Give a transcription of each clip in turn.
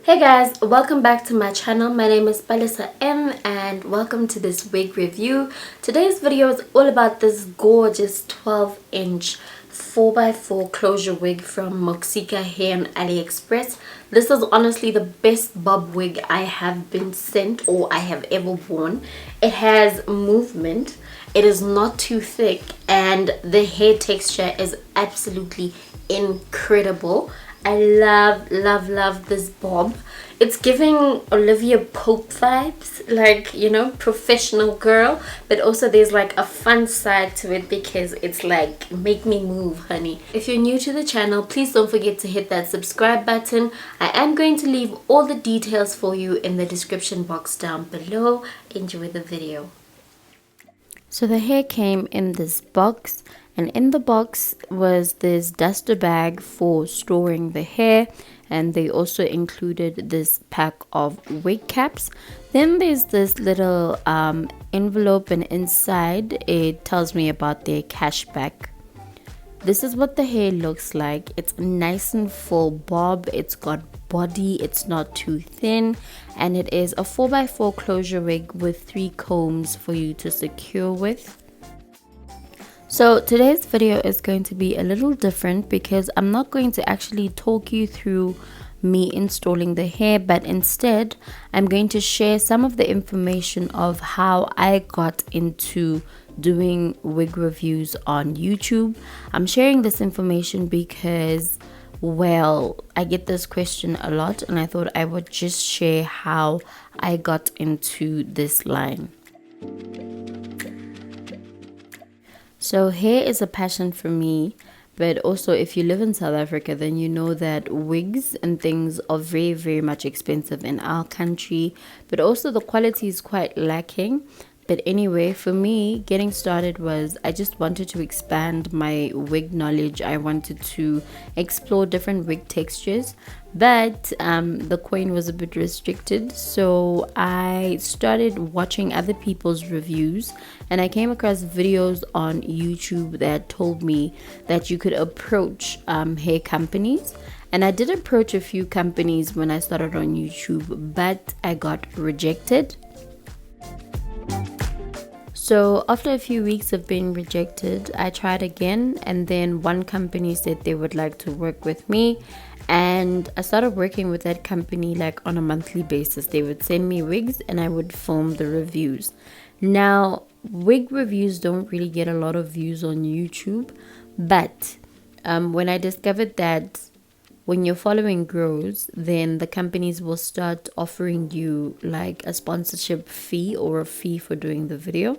Hey guys, welcome back to my channel. My name is palesa.inama and welcome to this wig review. Today's video is all about this gorgeous 12-inch 4x4 closure wig from Moxika here on Aliexpress. This is honestly the best bob wig I have been sent or I have ever worn. It has movement, it is not too thick, and the hair texture is absolutely incredible. I love this bob. It's giving Olivia Pope vibes, like, you know, professional girl, but also there's like a fun side to it because it's like, make me move, honey. If you're new to the channel, please don't forget to hit that subscribe button. I am going to leave all the details for you in the description box down below. Enjoy the video. So the hair came in this box, and in the box was this duster bag for storing the hair, and they also included this pack of wig caps. Then there's this little envelope, and inside it tells me about their cashback. This is what the hair looks like. It's nice and full bob. It's got body, it's not too thin, and it is a 4x4 closure wig with 3 combs for you to secure with. So today's video is going to be a little different because I'm not going to actually talk you through me installing the hair, but instead I'm going to share some of the information of how I got into doing wig reviews on YouTube. I'm sharing this information because, well, I get this question a lot, and I thought I would just share how I got into this line. So hair is a passion for me, but also if you live in South Africa, then you know that wigs and things are very much expensive in our country, but also the quality is quite lacking. But anyway, for me, getting started was I just wanted to expand my wig knowledge. I wanted to explore different wig textures, but the coin was a bit restricted. So I started watching other people's reviews, and I came across videos on YouTube that told me that you could approach hair companies. And I did approach a few companies when I started on YouTube, but I got rejected. So after a few weeks of being rejected, I tried again, and then one company said they would like to work with me, and I started working with that company like on a monthly basis. They would send me wigs and I would film the reviews. Now, wig reviews don't really get a lot of views on YouTube, but when I discovered that when your following grows, then the companies will start offering you like a sponsorship fee or a fee for doing the video.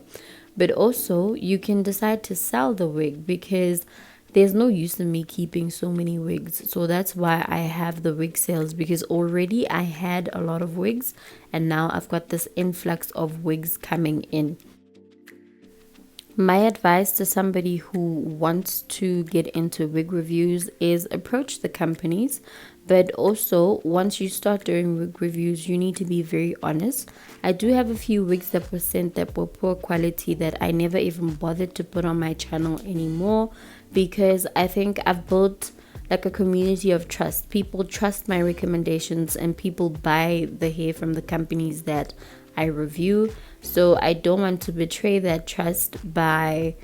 But also you can decide to sell the wig because there's no use in me keeping so many wigs. So that's why I have the wig sales, because already I had a lot of wigs and now I've got this influx of wigs coming in. My advice to somebody who wants to get into wig reviews is approach the companies, but also once you start doing wig reviews, you need to be very honest. I do have a few wigs that were sent that were poor quality that I never even bothered to put on my channel anymore, because I think I've built like a community of trust. People trust my recommendations and people buy the hair from the companies that I review. So I don't want to betray that trust by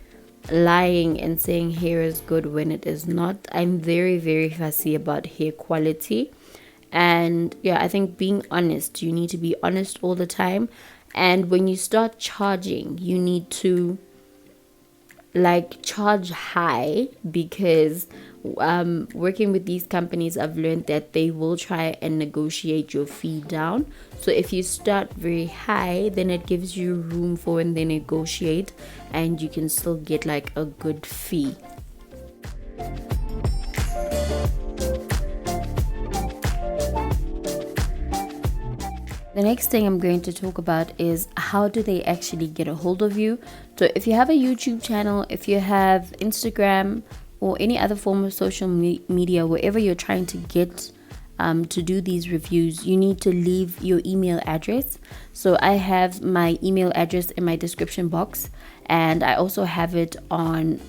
lying and saying hair is good when it is not. I'm very fussy about hair quality, and yeah, I think being honest, you need to be honest all the time. And when you start charging, you need to like charge high, because working with these companies, I've learned that they will try and negotiate your fee down. So if you start very high, then it gives you room for when they negotiate, and you can still get like a good fee. The next thing I'm going to talk about is how do they actually get a hold of you. So if you have a YouTube channel, if you have Instagram or any other form of social media, wherever you're trying to get to do these reviews, you need to leave your email address. So I have my email address in my description box, and I also have it on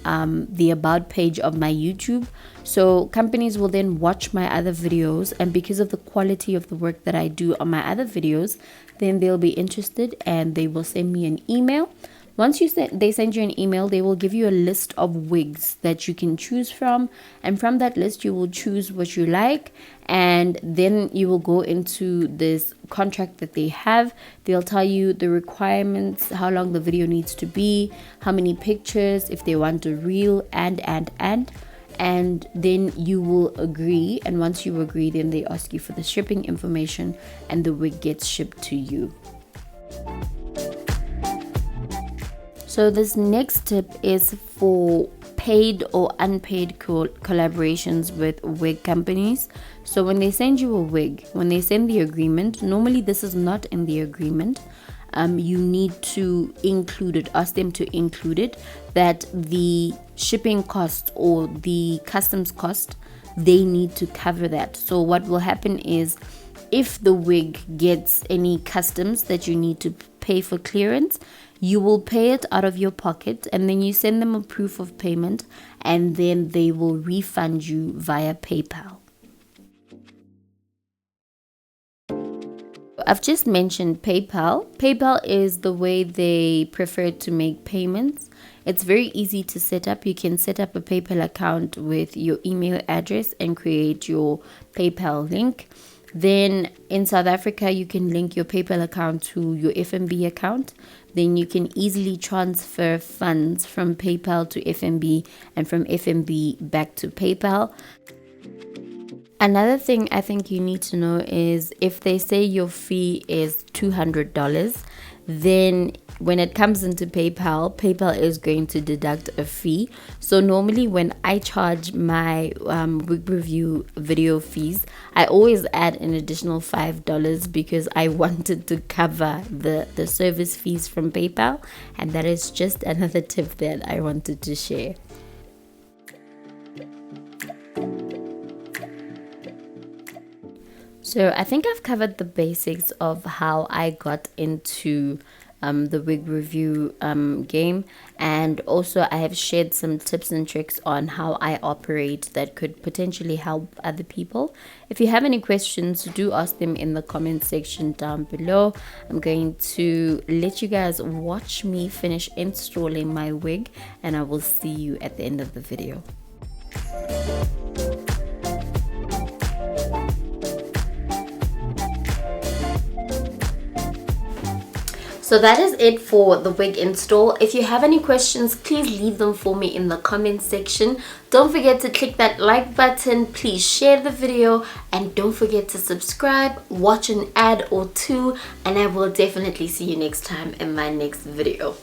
the about page of my YouTube. So companies will then watch my other videos, and because of the quality of the work that I do on my other videos, then they'll be interested and they will send me an email. Once they send you an email, they will give you a list of wigs that you can choose from, and from that list you will choose what you like, and then you will go into this contract that they have. They'll tell you the requirements, how long the video needs to be, how many pictures, if they want a reel, and then you will agree. And once you agree, then they ask you for the shipping information and the wig gets shipped to you. So this next tip is for paid or unpaid collaborations with wig companies. So when they send you a wig, when they send the agreement, normally this is not in the agreement. You need to include it, ask them to include it, that the shipping cost or the customs cost, they need to cover that. So what will happen is, if the wig gets any customs that you need to pay for clearance, you will pay it out of your pocket, and then you send them a proof of payment, and then they will refund you via PayPal. I've just mentioned PayPal. PayPal is the way they prefer to make payments. It's very easy to set up. You can set up a PayPal account with your email address and create your PayPal link. Then in South Africa, you can link your PayPal account to your FNB account. Then you can easily transfer funds from PayPal to FNB and from FNB back to PayPal. Another thing I think you need to know is, if they say your fee is $200, then when it comes into PayPal, PayPal is going to deduct a fee. So normally when I charge my wig review video fees, I always add an additional $5 because I wanted to cover the service fees from PayPal, and that is just another tip that I wanted to share. So I think I've covered the basics of how I got into the wig review game, and also I have shared some tips and tricks on how I operate that could potentially help other people. If you have any questions, do ask them in the comment section down below. I'm going to let you guys watch me finish installing my wig, and I will see you at the end of the video. So that is it for the wig install. If you have any questions, please leave them for me in the comment section. Don't forget to click that like button, please share the video, and don't forget to subscribe, watch an ad or two, and I will definitely see you next time in my next video.